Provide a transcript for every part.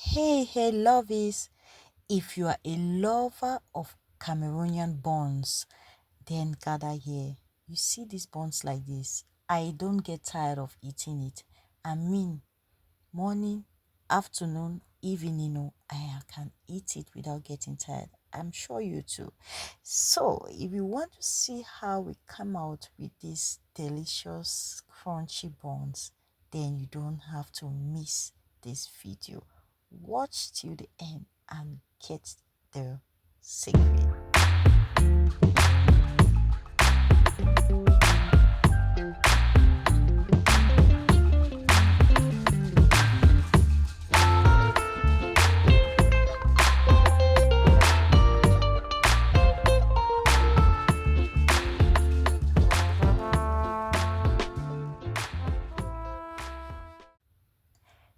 Hey, lovies! If you are a lover of Cameroonian buns, then gather here. You see these buns like this. I don't get tired of eating it. I mean, morning, afternoon, evening, I can eat it without getting tired. I'm sure you too. So, if you want to see how we come out with these delicious crunchy buns, then you don't have to miss this video. Watch till the end and get the secret.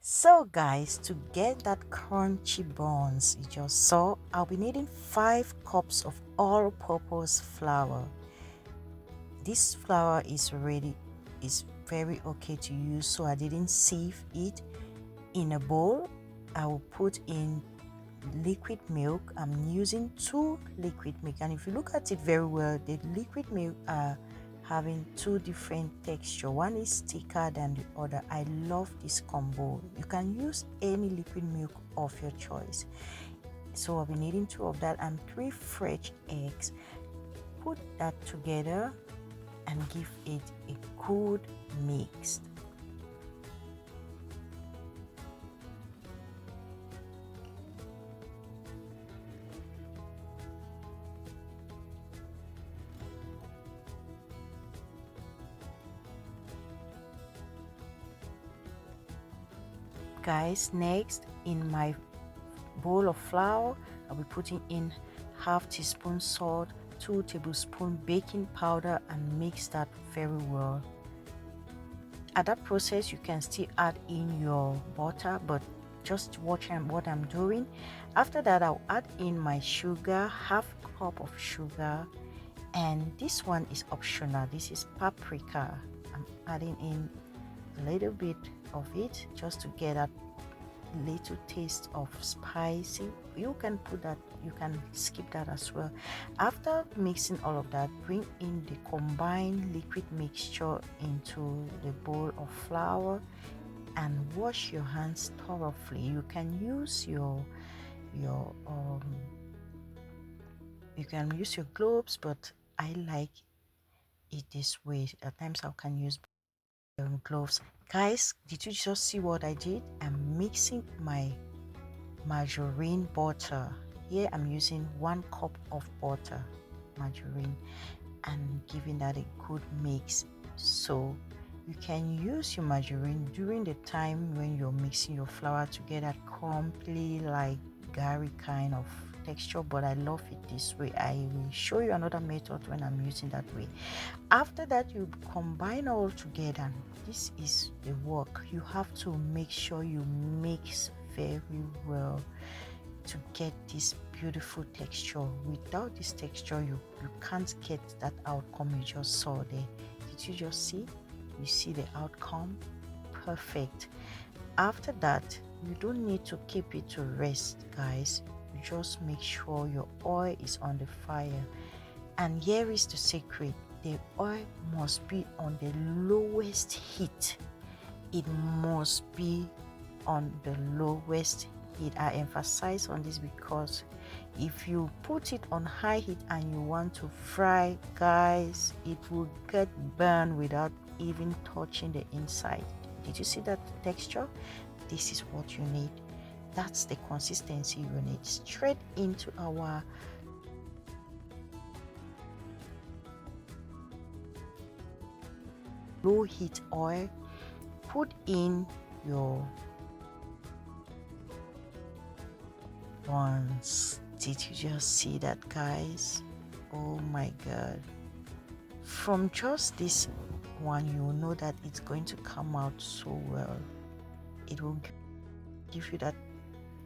So guys, to get that crunchy buns you just saw, I'll be needing 5 cups of all-purpose flour. This flour is very okay to use, so I didn't sieve it. In a bowl, I will put in liquid milk. I'm using 2 liquid milk, and if you look at it very well, the liquid milk are having 2 different texture. One is thicker than the other. I love this combo. You can use any liquid milk of your choice. So I'll be needing 2 of that and 3 fresh eggs. Put that together and give it a good mix. Guys, next in my bowl of flour, I'll be putting in half teaspoon salt, 2 tablespoons baking powder, and mix that very well. At that process, you can still add in your butter, but just watch what I'm doing. After that, I'll add in my sugar, half cup of sugar, and this one is optional. This is paprika. I'm adding in a little bit of it just to get that little taste of spicy. You can put that, you can skip that as well. After mixing all of that, bring in the combined liquid mixture into the bowl of flour and wash your hands thoroughly. You can use your you can use your gloves, but I like it this way. At times I can use gloves. Guys, did you just see what I did? I'm mixing my margarine butter. Here I'm using 1 cup of butter, margarine, and giving that a good mix. So you can use your margarine during the time when you're mixing your flour to get that crumbly, like gari kind of texture, but I love it this way. I will show you another method when I'm using that way. After that, you combine all together. This is the work. You have to make sure you mix very well to get this beautiful texture. Without this texture, you can't get that outcome you just saw there. Did you just see? You see the outcome? Perfect. After that, you don't need to keep it to rest, guys. You just make sure your oil is on the fire. And here is the secret. The oil must be on the lowest heat. It must be on the lowest heat. I emphasize on this because if you put it on high heat and you want to fry, guys, it will get burned without even touching the inside. Did you see that texture? This is what you need. That's the consistency you need. Straight into our low heat oil. Put in your buns. Did you just see that, guys? Oh my god. From just this one, you will know that it's going to come out so well. It will give you that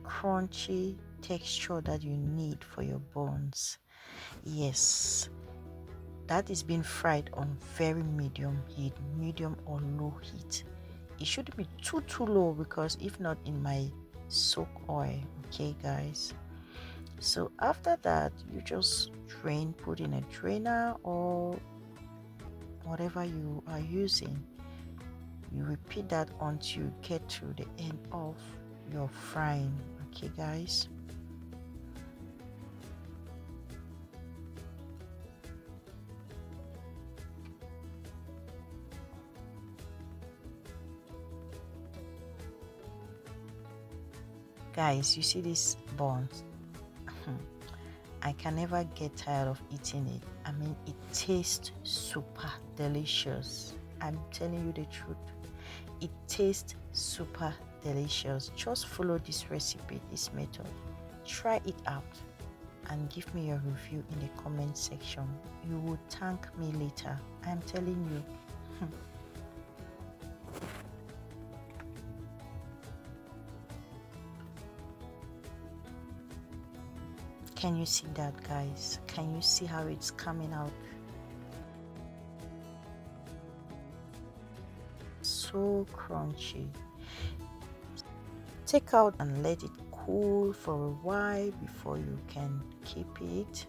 crunchy texture that you need for your buns. Yes, that is being fried on very medium heat, medium or low heat. It shouldn't be too low, because if not, in my soak oil. Okay guys, so after that you just drain, put in a drainer or whatever you are using. You repeat that until you get to the end of your frying. Okay guys, you see this buns. I can never get tired of eating it. I mean, it tastes super delicious. I'm telling you the truth. It tastes super delicious. Just follow this recipe, this method. Try it out and give me your review in the comment section. You will thank me later. I'm telling you. Can you see that, guys? Can you see how it's coming out? So crunchy. Take out and let it cool for a while before you can keep it.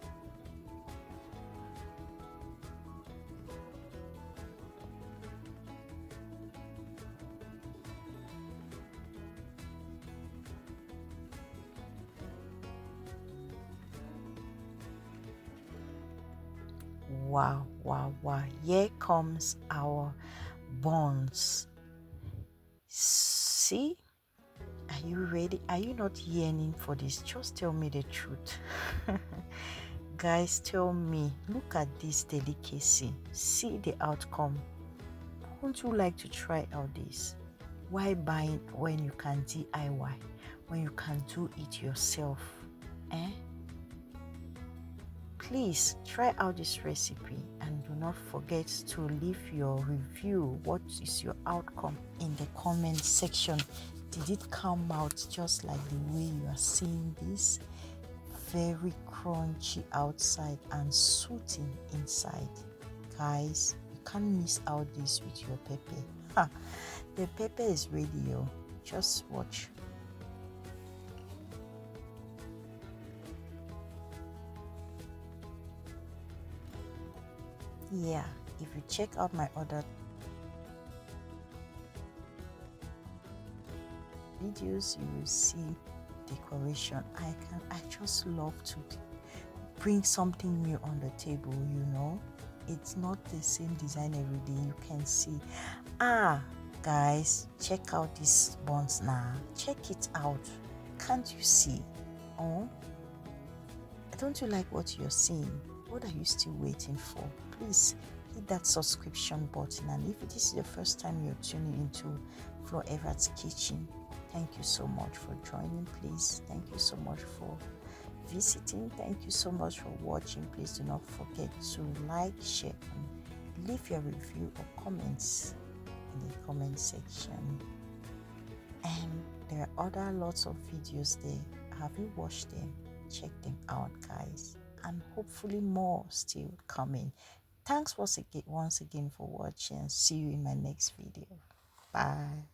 Wow, wow, wow. Here comes our buns. See? Are you ready? Are you not yearning for this? Just tell me the truth. Guys, tell me. Look at this delicacy. See the outcome. Wouldn't you like to try out this? Why buy it when you can DIY? When you can do it yourself? Eh? Please try out this recipe and do not forget to leave your review. What is your outcome in the comment section? Did it come out just like the way you are seeing this? Very crunchy outside and soothing inside. Guys, you can't miss out this with your pepper. Ha, the pepper is ready, yo. Just watch. Yeah, if you check out my other videos, you will see decoration. I just love to bring something new on the table, you know. It's not the same design every day. You can see. Guys, check out these buns now. Check it out. Can't you see? Oh, don't you like what you're seeing? What are you still waiting for? Please hit that subscription button, and if this is the first time you're tuning into Flo Everett's Kitchen, thank you so much for joining. Please, thank you so much for visiting. Thank you so much for watching. Please do not forget to like, share, and leave your review or comments in the comment section. And there are other lots of videos there. Have you watched them? Check them out, guys, and hopefully more still coming. Thanks once again for watching. See you in my next video. Bye.